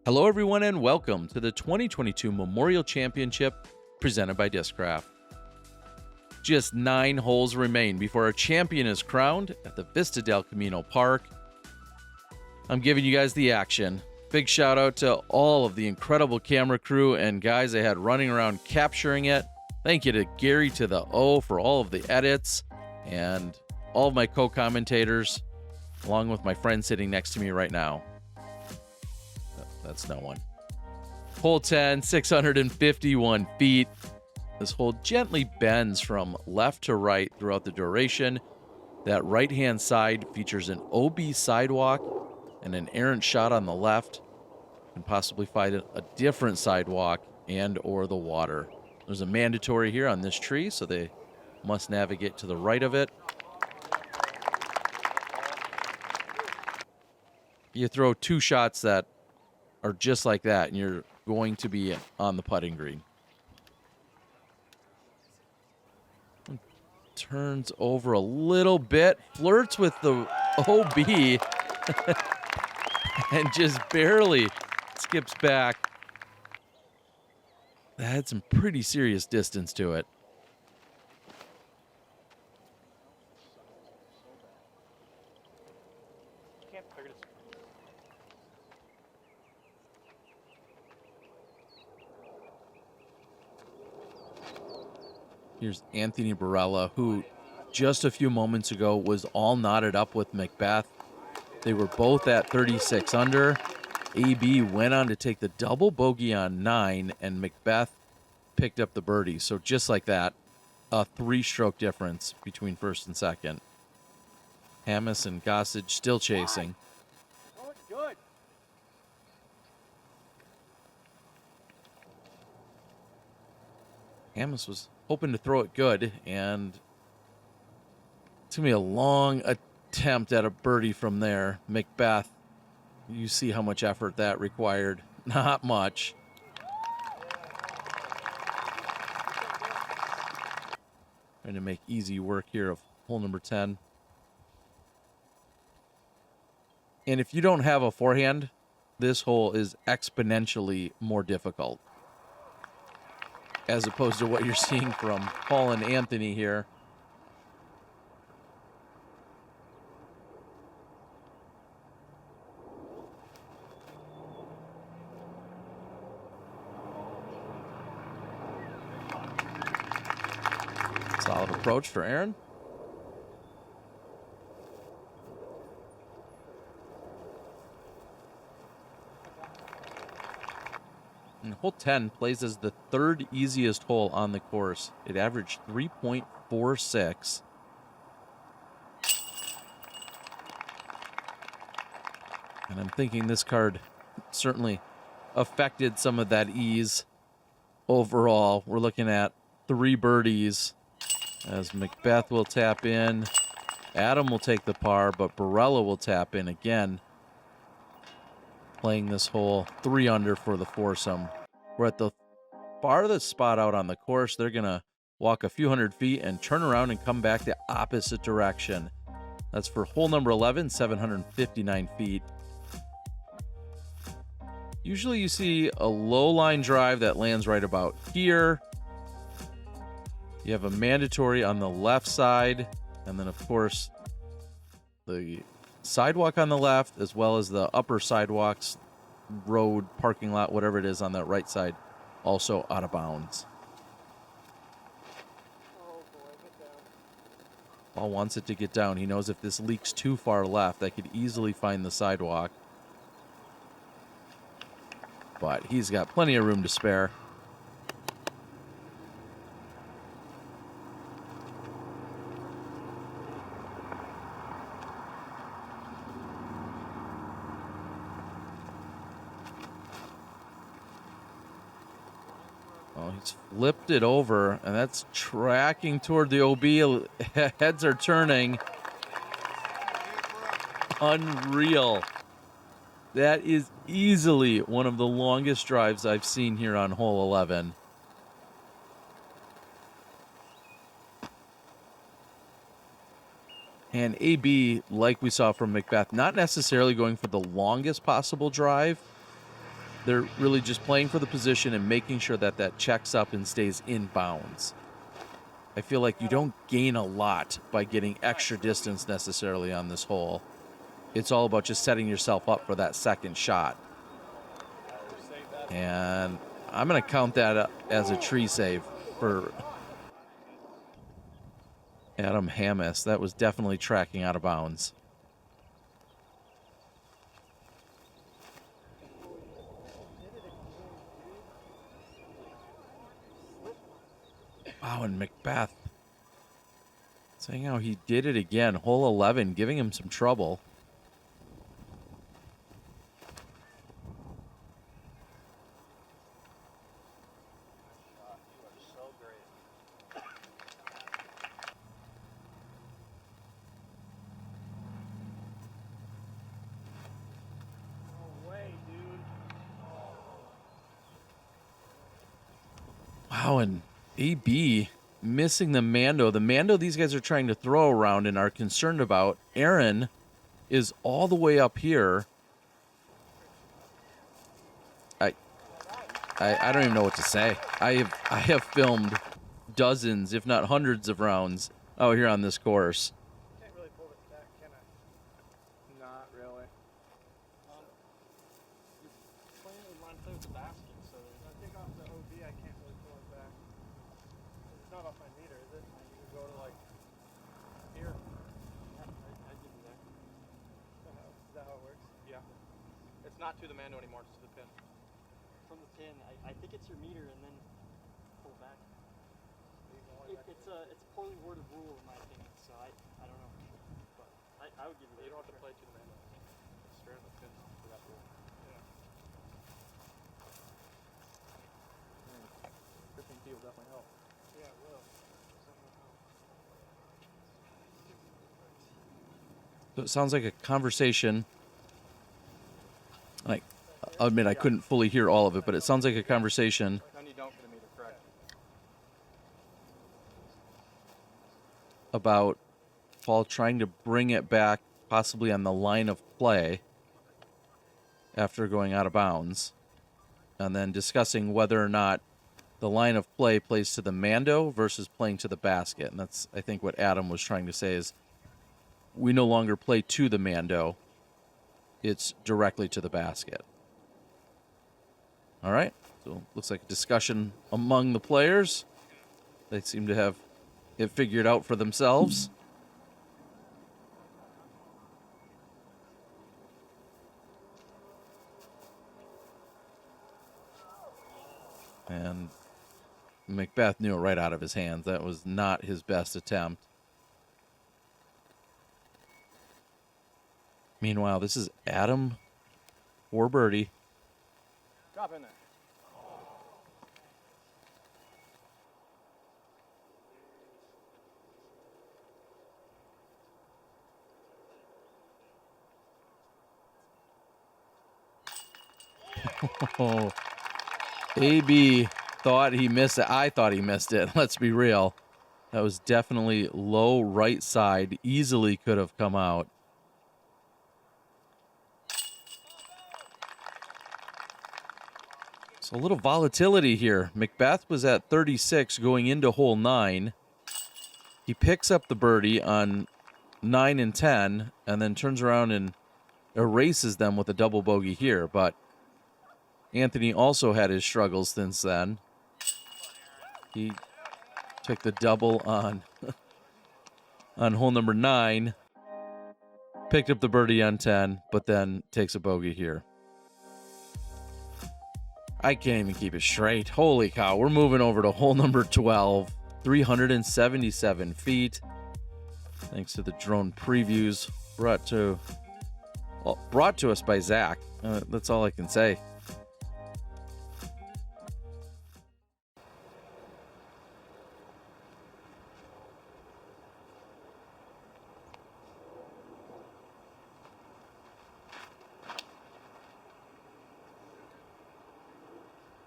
Hello everyone and welcome to the 2022 Memorial Championship presented by Discraft. Just 9 holes remain before a champion is crowned at the Vista del Camino Park. I'm giving you guys the action. Big shout out to all of the incredible camera crew and guys I had running around capturing it. Thank you to Gary to the O for all of the edits and all of my co-commentators, along with my friend sitting next to me right now. That's no one. Hole 10, 651 feet. This hole gently bends from left to right throughout the duration. That right-hand side features an OB sidewalk and an errant shot on the left. And possibly find a different sidewalk and or the water. There's a mandatory here on this tree, so they must navigate to the right of it. You throw 2 shots that are just like that, and you're going to be on the putting green. Turns over a little bit, flirts with the OB, and just barely skips back. That had some pretty serious distance to it. Here's Anthony Barela, who just a few moments ago was all knotted up with McBeth. They were both at 36 under. AB went on to take the double bogey on 9, and McBeth picked up the birdie. So just like that, a 3-stroke difference between first and second. Hamas and Gossage still chasing. Good. Hamas was hoping to throw it good, and it's going to be a long attempt at a birdie from there. McBeth, you see how much effort that required. Not much. Trying to make easy work here of hole number 10. And if you don't have a forehand, this hole is exponentially more difficult, as opposed to what you're seeing from Paul and Anthony here. Solid approach for Aaron. And hole 10 plays as the 3rd easiest hole on the course. It averaged 3.46. And I'm thinking this card certainly affected some of that ease overall. We're looking at 3 birdies as McBeth will tap in. Adam will take the par, but Barela will tap in again, playing this hole 3 under for the foursome. We're at the farthest spot out on the course. They're going to walk a few hundred feet and turn around and come back the opposite direction. That's for hole number 11, 759 feet. Usually you see a low line drive that lands right about here. You have a mandatory on the left side, and then of course the sidewalk on the left, as well as the upper sidewalks, road, parking lot, whatever it is on that right side, also out of bounds. Oh boy, get down. Paul wants it to get down. He knows if this leaks too far left, I could easily find the sidewalk. But he's got plenty of room to spare. Oh, he's flipped it over, and that's tracking toward the OB. Heads are turning. Unreal. That is easily one of the longest drives I've seen here on hole 11. And AB, like we saw from McBeth, not necessarily going for the longest possible drive, They're really just playing for the position and making sure that that checks up and stays in bounds. I feel like you don't gain a lot by getting extra distance necessarily on this hole. It's all about just setting yourself up for that second shot. And I'm going to count that as a tree save for Adam Hammis. That was definitely tracking out of bounds. Wow, and McBeth saying how he did it again. Hole 11, giving him some trouble. Wow, and AB missing the Mando. The Mando these guys are trying to throw around and are concerned about. Aaron is all the way up here. I don't even know what to say. I have filmed dozens, if not hundreds of rounds out here on this course. Can't really pull this back, can I? Not really. You're playing with line play with the basket, so if I take off the OB, I can't really pull it back. It's not off my meter, is it? You can go to like here. Yeah, I did that. Is that how it works? Yeah. It's not to the Mando anymore, it's to the pin. From the pin, I think it's your meter and then pull back. It's a poorly worded rule in my opinion, so I don't know. But I would give you. You don't have to play to the Mando. It's straight on the pin for that rule. Yeah. Gripping T will definitely help. Yeah, it will. So it sounds like a conversation. Like, I'll admit I couldn't fully hear all of it, but it sounds like a conversation about Paul trying to bring it back possibly on the line of play after going out of bounds, and then discussing whether or not the line of play plays to the Mando versus playing to the basket. And that's, I think, what Adam was trying to say is we no longer play to the Mando. It's directly to the basket. All right. So looks like a discussion among the players. They seem to have it figured out for themselves. And McBeth knew it right out of his hands. That was not his best attempt. Meanwhile, this is Adam for birdie. Drop in there. Oh, AB thought he missed it. I thought he missed it. Let's be real. That was definitely low right side. Easily could have come out. So a little volatility here. McBeth was at 36 going into hole 9. He picks up the birdie on 9 and 10 and then turns around and erases them with a double bogey here. But Anthony also had his struggles since then. He took the double on hole number 9, picked up the birdie on 10, but then takes a bogey here. I can't even keep it straight. Holy cow, we're moving over to hole number 12, 377 feet. Thanks to the drone previews brought to us by Zach. That's all I can say.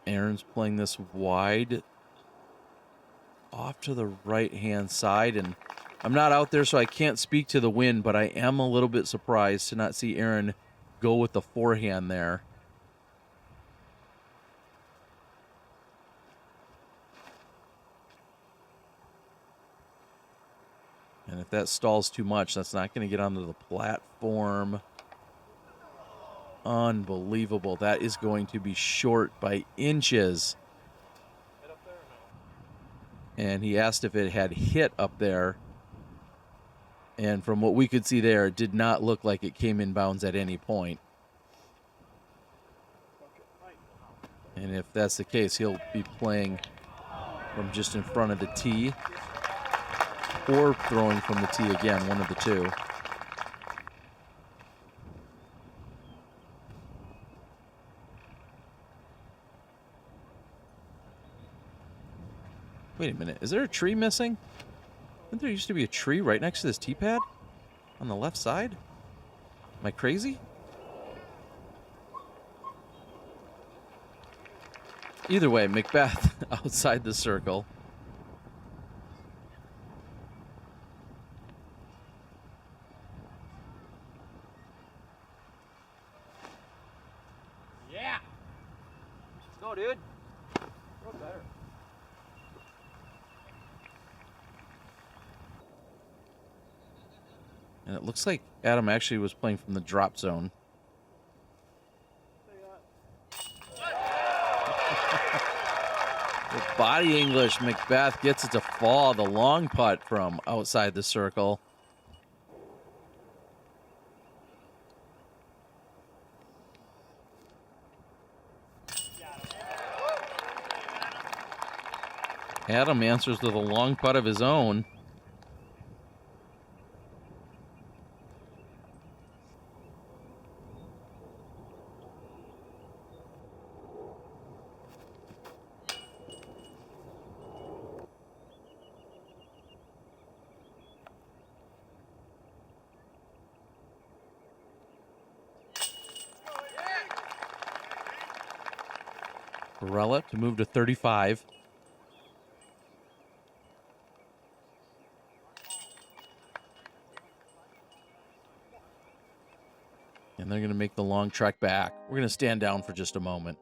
Aaron's playing this wide off to the right-hand side, and I'm not out there, so I can't speak to the wind, but I am a little bit surprised to not see Aaron go with the forehand there. And if that stalls too much, that's not going to get onto the platform. Unbelievable. That is going to be short by inches. Hit up there or no? And he asked if it had hit up there. And from what we could see there, it did not look like it came in bounds at any point. And if that's the case, he'll be playing from just in front of the tee or throwing from the tee again, one of the two. Wait a minute, is there a tree missing? Didn't there used to be a tree right next to this tee pad on the left side? Am I crazy? Either way, McBeth outside the circle. Yeah! Let's go, dude. Go better. And it looks like Adam actually was playing from the drop zone. With body English, McBeth gets it to fall. The long putt from outside the circle. Adam answers with a long putt of his own. Barela to move to 35. And they're going to make the long trek back. We're going to stand down for just a moment.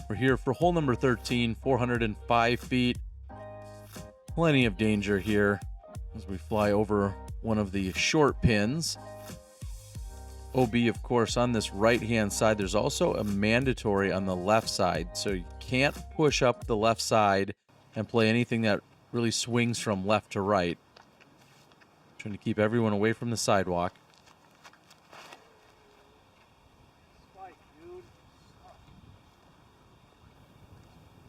We're here for hole number 13, 405 feet. Plenty of danger here as we fly over one of the short pins. OB, of course, on this right-hand side. There's also a mandatory on the left side, so you can't push up the left side and play anything that really swings from left to right. Trying to keep everyone away from the sidewalk.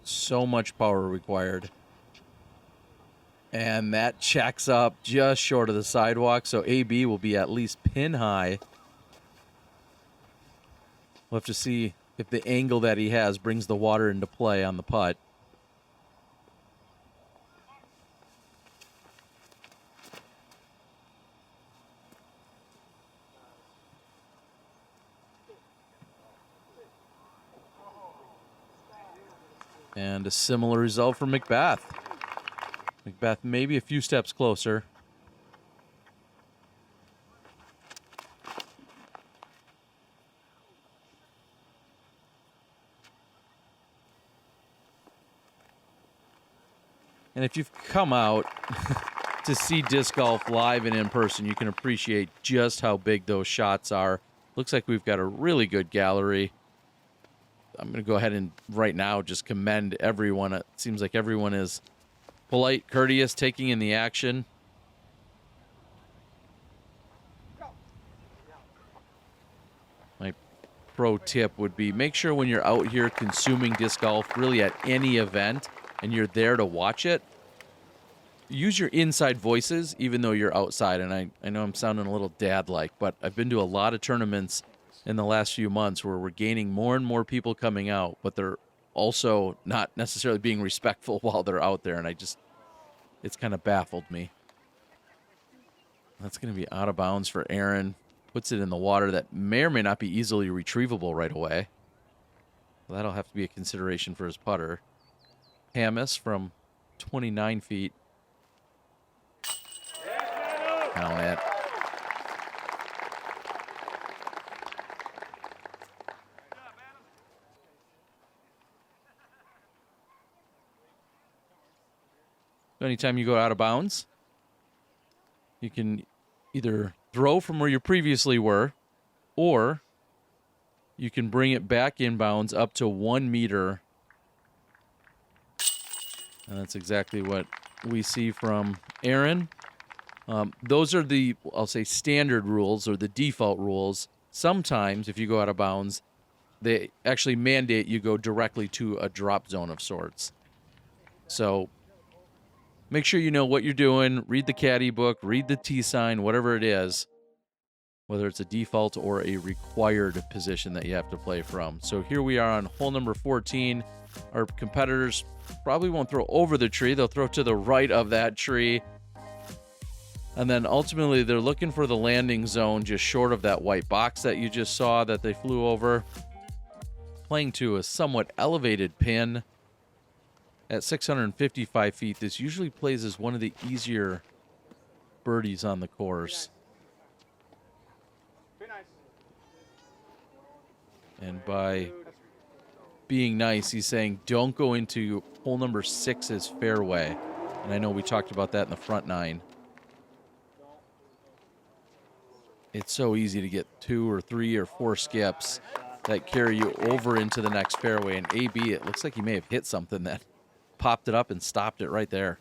So much power required. And that checks up just short of the sidewalk, so AB will be at least pin high. We'll have to see if the angle that he has brings the water into play on the putt. And a similar result for McBeth. McBeth maybe a few steps closer. And if you've come out to see disc golf live and in person, you can appreciate just how big those shots are. Looks like we've got a really good gallery. I'm going to go ahead and right now just commend everyone. It seems like everyone is polite, courteous, taking in the action. My pro tip would be make sure when you're out here consuming disc golf, really at any event, and you're there to watch it, use your inside voices even though you're outside. And I know I'm sounding a little dad-like, but I've been to a lot of tournaments in the last few months where we're gaining more and more people coming out, but they're also not necessarily being respectful while they're out there, and it's kind of baffled me. That's going to be out of bounds for Aaron. Puts it in the water that may or may not be easily retrievable right away. Well, that'll have to be a consideration for his putter. Hamas from 29 feet. Count it. Anytime you go out of bounds, you can either throw from where you previously were, or you can bring it back inbounds up to 1 meter. And that's exactly what we see from Aaron. Those are the, I'll say, standard rules or the default rules. Sometimes, if you go out of bounds, they actually mandate you go directly to a drop zone of sorts. So make sure you know what you're doing. Read the caddy book, read the tee sign, whatever it is, whether it's a default or a required position that you have to play from. So here we are on hole number 14. Our competitors probably won't throw over the tree. They'll throw to the right of that tree. And then ultimately they're looking for the landing zone just short of that white box that you just saw that they flew over. Playing to a somewhat elevated pin. At 655 feet, this usually plays as one of the easier birdies on the course. And by being nice, he's saying don't go into hole number 6's fairway. And I know we talked about that in the front 9. It's so easy to get 2 or 3 or 4 skips that carry you over into the next fairway. And AB, it looks like he may have hit something that popped it up and stopped it right there.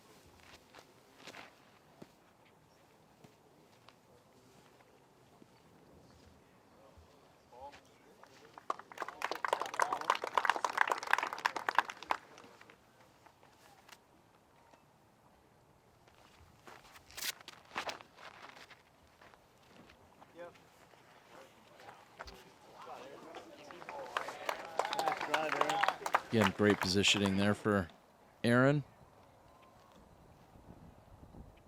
Again, great positioning there for Aaron.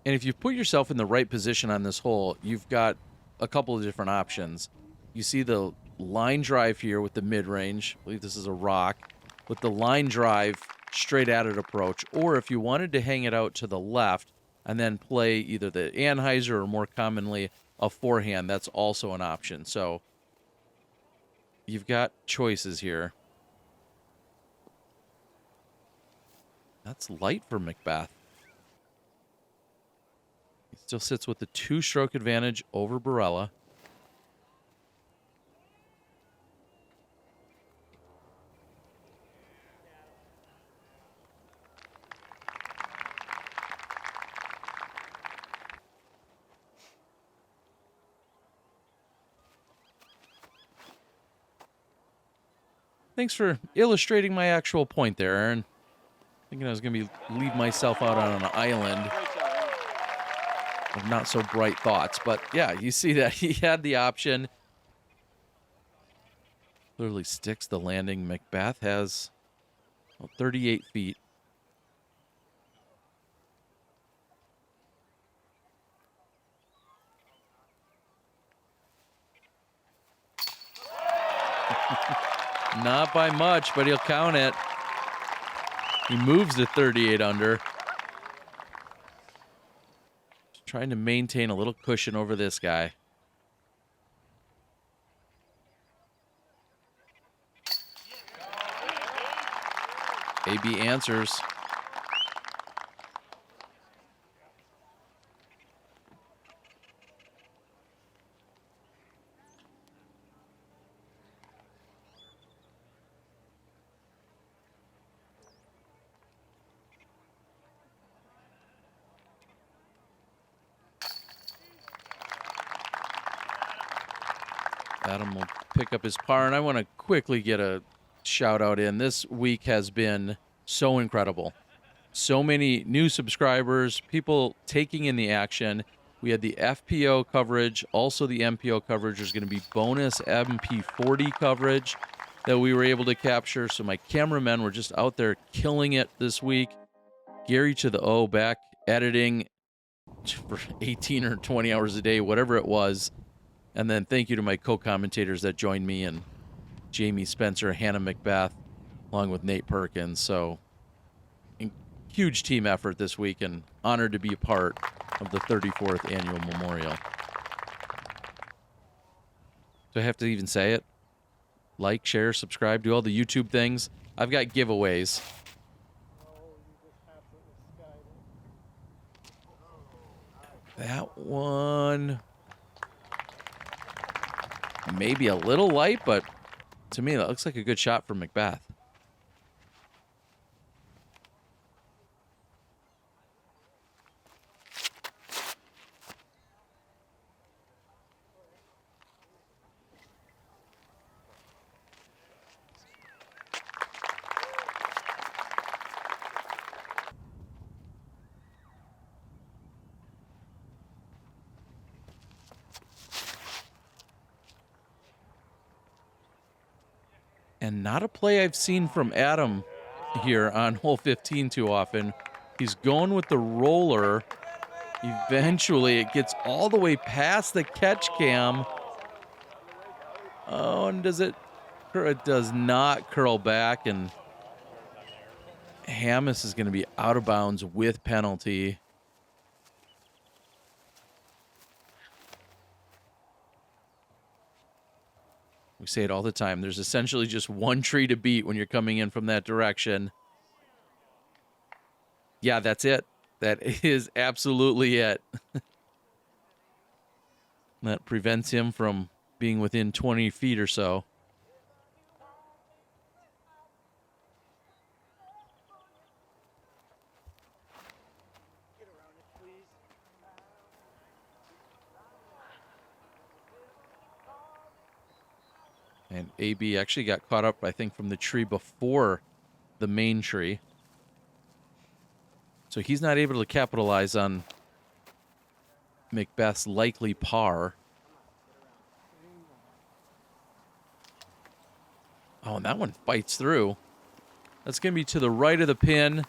And if you put yourself in the right position on this hole, you've got a couple of different options. You see the line drive here with the mid-range. I believe this is a rock. With the line drive straight at it approach. Or if you wanted to hang it out to the left and then play either the Anheuser or more commonly a forehand, that's also an option. So you've got choices here. That's light for McBeth. He still sits with the 2-stroke advantage over Barela. Thanks for illustrating my actual point there, Aaron. Thinking I was going to leave myself out on an island of not so bright thoughts. But yeah, you see that he had the option. Clearly sticks the landing. McBeth has 38 feet. Not by much, but he'll count it. He moves to 38 under. Just trying to maintain a little cushion over this guy. AB answers. Adam will pick up his par, and I want to quickly get a shout out in. This week has been so incredible. So many new subscribers, people taking in the action. We had the FPO coverage, also the MPO coverage. There's going to be bonus MP40 coverage that we were able to capture. So my cameramen were just out there killing it this week. Gary to the O back editing for 18 or 20 hours a day, whatever it was. And then thank you to my co-commentators that joined me, and Jamie Spencer, Hannah McBeth, along with Nate Perkins. So huge team effort this week, and honored to be a part of the 34th annual memorial. Do I have to even say it? Like, share, subscribe, do all the YouTube things. I've got giveaways. That one maybe a little light, but to me that looks like a good shot for McBeth. And not a play I've seen from Adam here on hole 15 too often. He's going with the roller. Eventually, it gets all the way past the catch cam. Oh, and does it? It does not curl back, and Hammis is going to be out of bounds with penalty. We say it all the time. There's essentially just one tree to beat when you're coming in from that direction. Yeah, that's it. That is absolutely it. That prevents him from being within 20 feet or so. And AB actually got caught up, I think, from the tree before the main tree. So he's not able to capitalize on McBeth's likely par. Oh, and that one fights through. That's going to be to the right of the pin.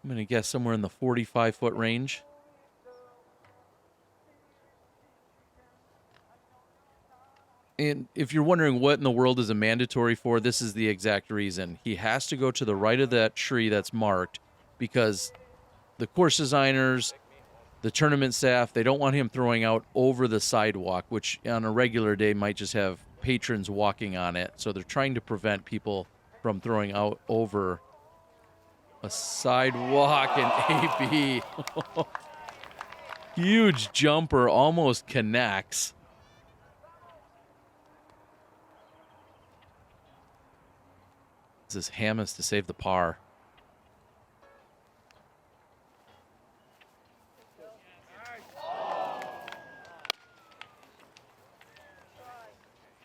I'm going to guess somewhere in the 45-foot range. And if you're wondering what in the world is a mandatory for, this is the exact reason. He has to go to the right of that tree that's marked because the course designers, the tournament staff, they don't want him throwing out over the sidewalk, which on a regular day might just have patrons walking on it. So they're trying to prevent people from throwing out over a sidewalk. And AB, huge jumper, almost connects. This is Hammis to save the par.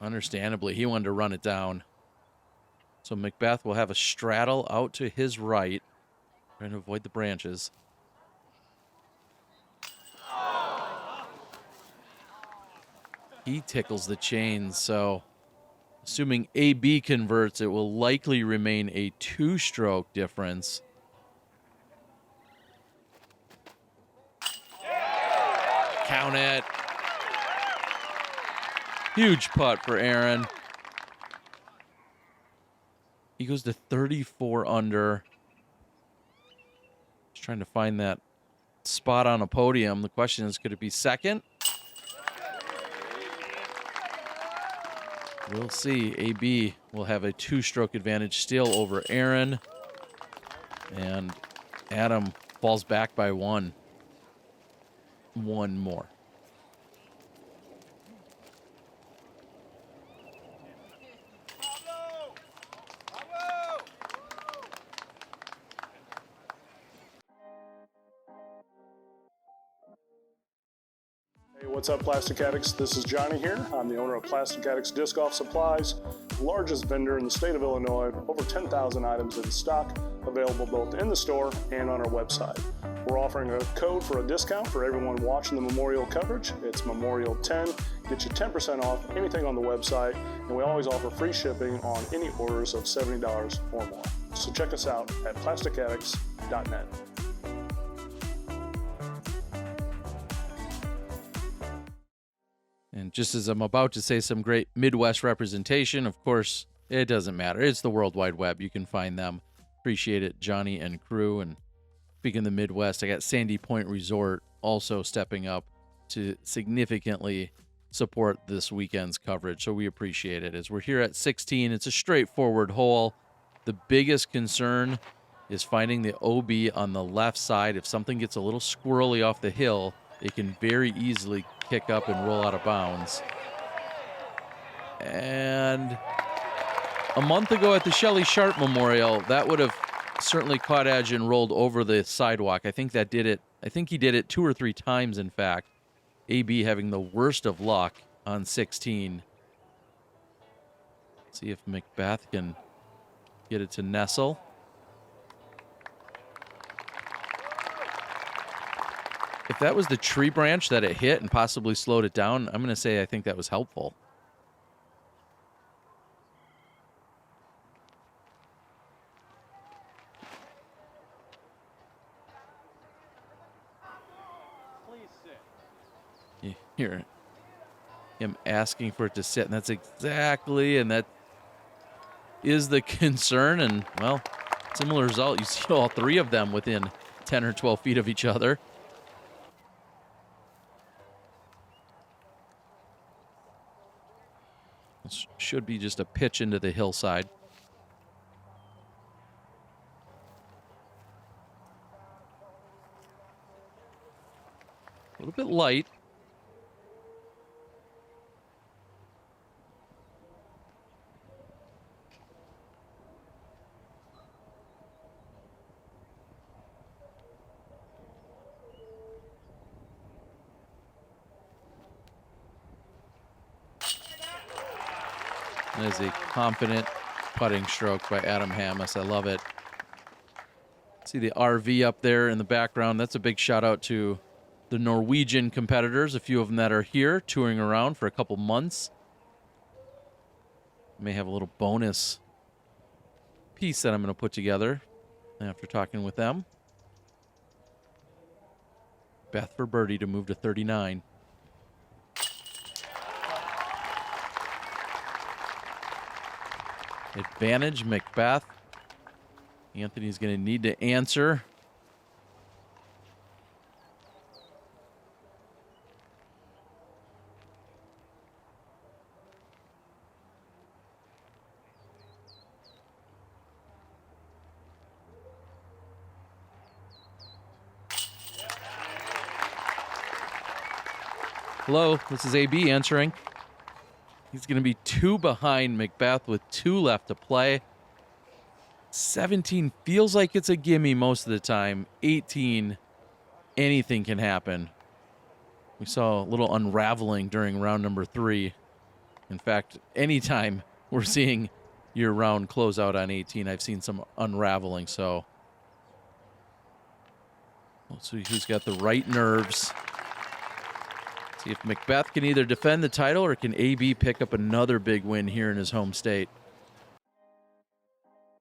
Understandably, he wanted to run it down. So McBeth will have a straddle out to his right, trying to avoid the branches. He tickles the chains, so assuming AB converts, it will likely remain a two-stroke difference. Count it. Huge putt for Aaron. He goes to 34 under. Just trying to find that spot on a podium. The question is, could it be second? We'll see. AB will have a two-stroke advantage still over Aaron. And Adam falls back by one. One more. Hey, what's up, Plastic Addicts? This is Johnny here. I'm the owner of Plastic Addicts Disc Golf Supplies, the largest vendor in the state of Illinois, over 10,000 items in stock, available both in the store and on our website. We're offering a code for a discount for everyone watching the Memorial coverage. It's Memorial10. Get you 10% off anything on the website, and we always offer free shipping on any orders of $70 or more. So check us out at plasticaddicts.net. And just as I'm about to say some great Midwest representation, of course, it doesn't matter. It's the World Wide Web. You can find them Appreciate it, Johnny and crew. And speaking of the Midwest, I got Sandy Point Resort also stepping up to significantly support this weekend's coverage. So we appreciate it. As we're here at 16, it's a straightforward hole. The biggest concern is finding the OB on the left side. If something gets a little squirrely off the hill, it can very easily kick up and roll out of bounds. And a month ago at the Shelley Sharp Memorial, that would have certainly caught edge and rolled over the sidewalk. I think that did it. I think he did it 2 or 3 times, in fact. AB having the worst of luck on 16. See if McBeth can get it to nestle. If that was the tree branch that it hit and possibly slowed it down, I'm going to say I think that was helpful. You hear him asking for it to sit, and that's exactly, and that is the concern. And, well, similar result. You see all 3 of them within 10 or 12 feet of each other. This should be just a pitch into the hillside. A little bit light. That is a confident putting stroke by Adam Hammes. I love it. See the RV up there in the background. That's a big shout out to the Norwegian competitors, a few of them that are here touring around for a couple months. May have a little bonus piece that I'm going to put together after talking with them. Beth for birdie to move to 39. Advantage, McBeth. Anthony's going to need to answer. Hello, this is AB answering. He's going to be 2 behind McBeth with 2 left to play. 17 feels like it's a gimme most of the time. 18, anything can happen. We saw a little unraveling during round number 3. In fact, anytime we're seeing your round close out on 18, I've seen some unraveling. So let's see who's got the right nerves. See if McBeth can either defend the title or can AB pick up another big win here in his home state.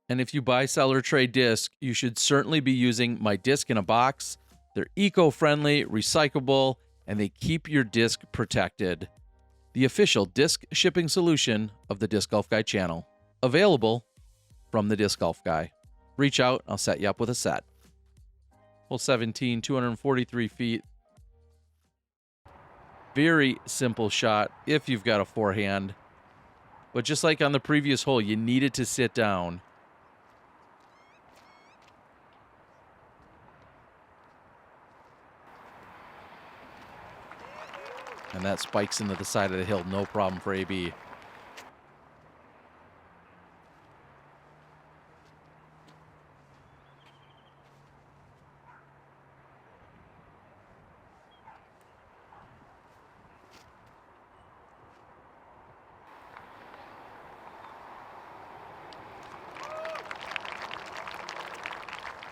And if you buy, sell, or trade disc, you should certainly be using My Disc in a Box. They're eco-friendly, recyclable, and they keep your disc protected. The official disc shipping solution of the Disc Golf Guy channel. Available from the Disc Golf Guy. Reach out, I'll set you up with a set. Hole 17, 243 feet. Very simple shot if you've got a forehand. But just like on the previous hole, you need it to sit down. And that spikes into the side of the hill. No problem for AB.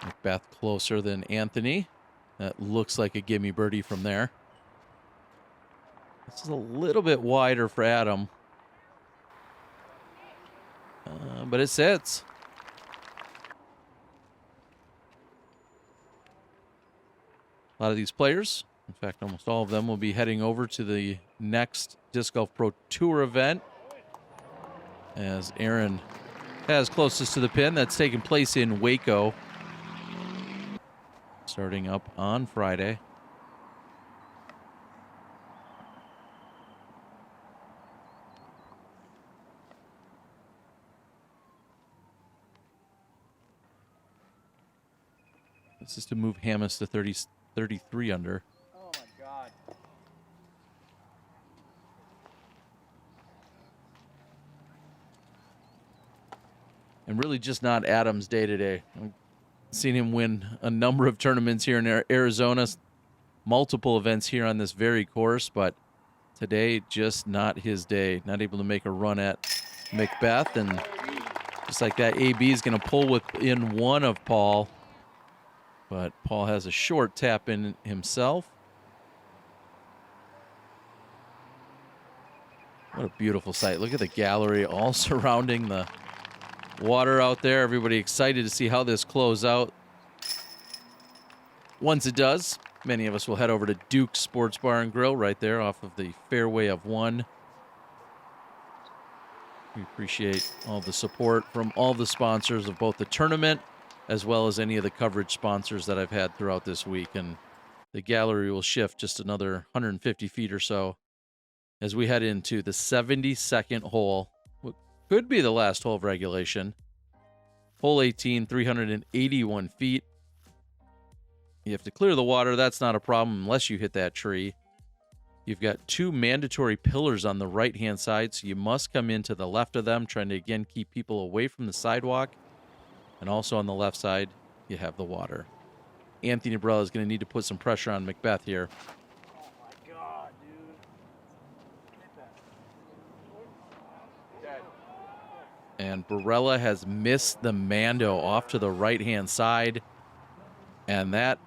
McBeth closer than Anthony. That looks like a gimme birdie from there. This is a little bit wider for Adam. But it sits. A lot of these players, in fact, almost all of them, will be heading over to the next Disc Golf Pro Tour event as Aaron has closest to the pin. That's taking place in Waco, starting up on Friday. This is to move Hamas to 33 under. Oh my God. And really just not Adam's day today. I've seen him win a number of tournaments here in Arizona, multiple events here on this very course, but today just not his day. Not able to make a run at McBeth, and just like that, AB is going to pull within one of Paul, but Paul has a short tap in himself. What a beautiful sight. Look at the gallery all surrounding the water out there. Everybody excited to see how this closes out. Once it does, many of us will head over to Duke's Sports Bar and Grill right there off of the Fairway of One. We appreciate all the support from all the sponsors of both the tournament as well as any of the coverage sponsors that I've had throughout this week. And the gallery will shift just another 150 feet or so as we head into the 72nd hole. What could be the last hole of regulation. Hole 18, 381 feet. You have to clear the water. That's not a problem unless you hit that tree. You've got two mandatory pillars on the right-hand side, so you must come into the left of them, trying to, again, keep people away from the sidewalk. And also on the left side, you have the water. Anthony Barela is going to need to put some pressure on McBeth here. Oh my God, dude. Hit that. Dead. And Barela has missed the Mando off to the right-hand side. And that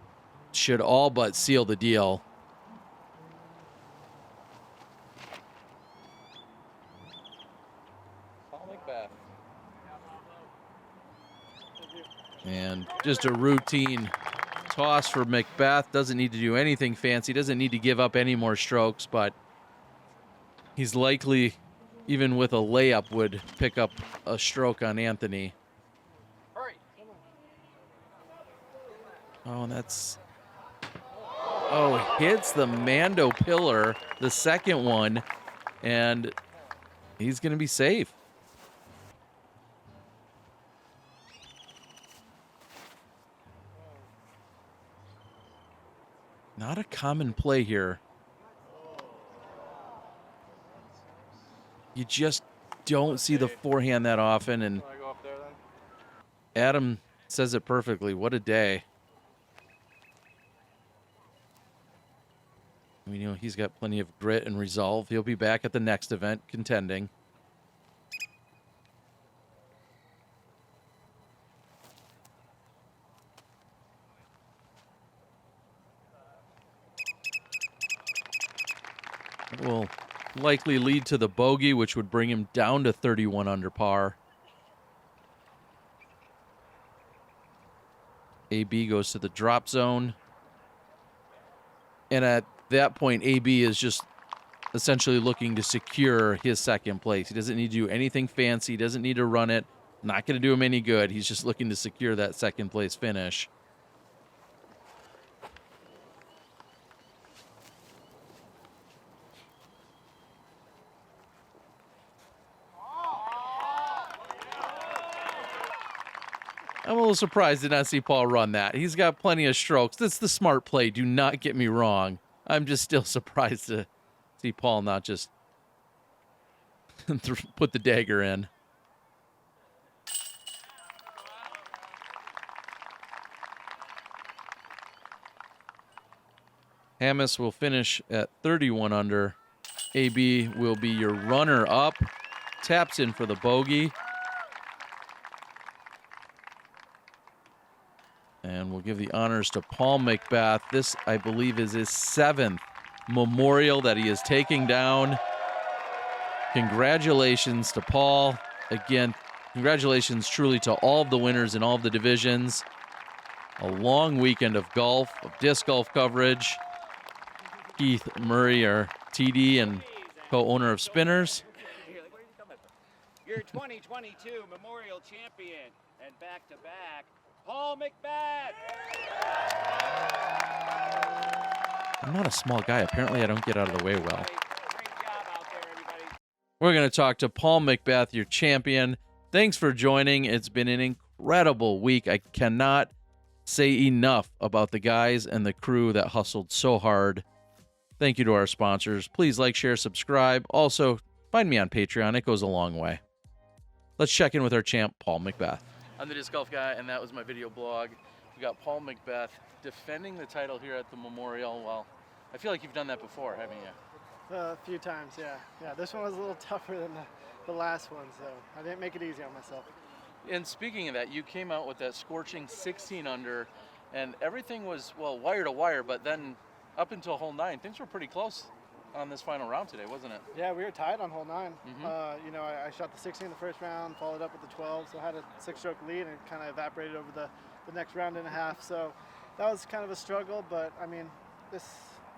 should all but seal the deal. And just a routine toss for McBeth. Doesn't need to do anything fancy. Doesn't need to give up any more strokes, but he's likely, even with a layup, would pick up a stroke on Anthony. Oh, and that's... Oh, hits the Mando pillar, the second one, and he's going to be safe. Not a common play here. You just don't see the forehand that often, and Adam says it perfectly. What a day. You know, he's got plenty of grit and resolve. He'll be back at the next event contending. It will likely lead to the bogey, which would bring him down to 31 under par. AB goes to the drop zone. And at that point, AB is just essentially looking to secure his second place. He doesn't need to do anything fancy. He doesn't need to run it. Not going to do him any good. He's just looking to secure that second place finish. I'm a little surprised to not see Paul run that. He's got plenty of strokes. That's the smart play. Do not get me wrong. I'm just still surprised to see Paul not just put the dagger in. Hamas will finish at 31 under. AB will be your runner-up. Taps in for the bogey. And we'll give the honors to Paul McBeth. This, I believe, is his 7th memorial that he is taking down. Congratulations to Paul. Again, congratulations truly to all of the winners in all of the divisions. A long weekend of golf, of disc golf coverage. Keith Murray, our TD and co-owner of Spinners. your 2022 Memorial Champion, and back-to-back, Paul McBeth. I'm not a small guy. Apparently, I don't get out of the way well. Great job out there, everybody. We're going to talk to Paul McBeth, your champion. Thanks for joining. It's been an incredible week. I cannot say enough about the guys and the crew that hustled so hard. Thank you to our sponsors. Please like, share, subscribe. Also, find me on Patreon. It goes a long way. Let's check in with our champ, Paul McBeth. I'm the Disc Golf Guy, and that was my video blog. We got Paul McBeth defending the title here at the Memorial. Well, I feel like you've done that before, haven't you? A few times, yeah. Yeah, this one was a little tougher than the last one, so I didn't make it easy on myself. And speaking of that, you came out with that scorching 16 under, and everything was, well, wire to wire, but then up until hole 9, things were pretty close on this final round today, wasn't it? Yeah, we were tied on hole 9. Mm-hmm. You know, I shot the 16 the first round, followed up with the 12, so I had a 6-stroke lead, and it kind of evaporated over the next round and a half. So that was kind of a struggle, but I mean, this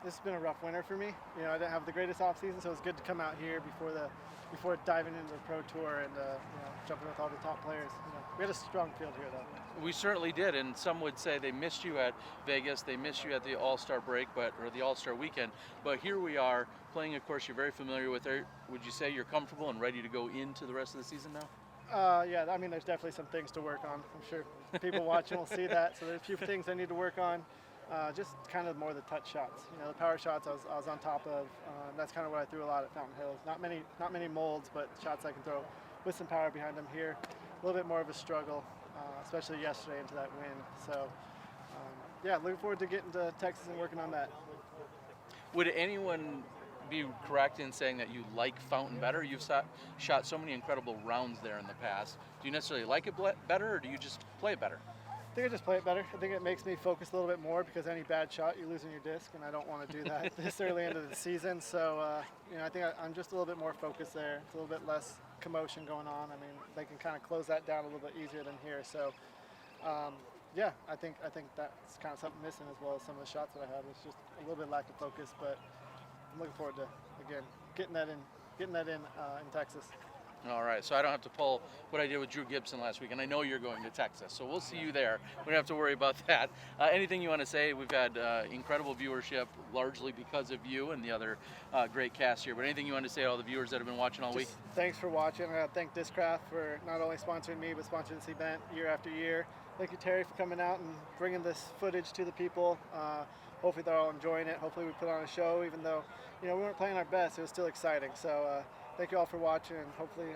has been a rough winter for me. You know, I didn't have the greatest off season, so it was good to come out here before diving into the pro tour and you know, jumping with all the top players. You know, we had a strong field here, though. We certainly did, and some would say they missed you at Vegas, they missed you at the All-Star break, or the All-Star weekend, but here we are playing a course you're very familiar with. Would you say you're comfortable and ready to go into the rest of the season now? Yeah, I mean, there's definitely some things to work on. I'm sure people watching will see that. So there's a few things I need to work on. Just kind of more the touch shots. You know, the power shots I was on top of. That's kind of what I threw a lot at Fountain Hills. Not many molds, but shots I can throw with some power behind them here. A little bit more of a struggle, especially yesterday into that wind. So yeah, looking forward to getting to Texas and working on that. Would anyone be correct in saying that you like Fountain better? You've shot so many incredible rounds there in the past. Do you necessarily like it better, or do you just play it better? I think I just play it better. I think it makes me focus a little bit more because any bad shot, you're losing your disc, and I don't want to do that this early into the season. So, you know, I think I'm just a little bit more focused there. It's a little bit less commotion going on. I mean, they can kind of close that down a little bit easier than here. So, yeah, I think that's kind of something missing, as well as some of the shots that I had. It's just a little bit lack of focus, but I'm looking forward to, again, getting that in Texas. All right, so I don't have to pull what I did with Drew Gibson last week, and I know you're going to Texas, so we'll see you there. We don't have to worry about that. Anything you want to say? We've had incredible viewership, largely because of you and the other great cast here, but anything you want to say to all the viewers that have been watching all week? Thanks for watching. I thank Discraft for not only sponsoring me, but sponsoring this event year after year. Thank you, Terry, for coming out and bringing this footage to the people. Hopefully they're all enjoying it. Hopefully we put on a show, even though, you know, we weren't playing our best. It was still exciting. So thank you all for watching, and hopefully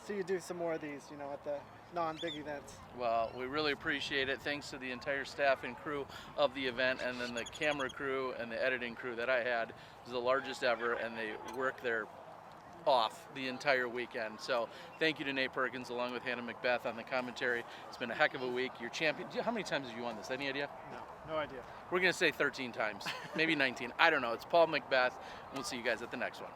see you do some more of these, you know, at the non-big events. Well, we really appreciate it. Thanks to the entire staff and crew of the event, and then the camera crew and the editing crew that I had. It was the largest ever, and they worked their off the entire weekend. So thank you to Nate Perkins along with Hannah McBeth on the commentary. It's been a heck of a week. You're champion. How many times have you won this? Any idea? No idea. We're going to say 13 times, maybe 19. I don't know. It's Paul McBeth. We'll see you guys at the next one.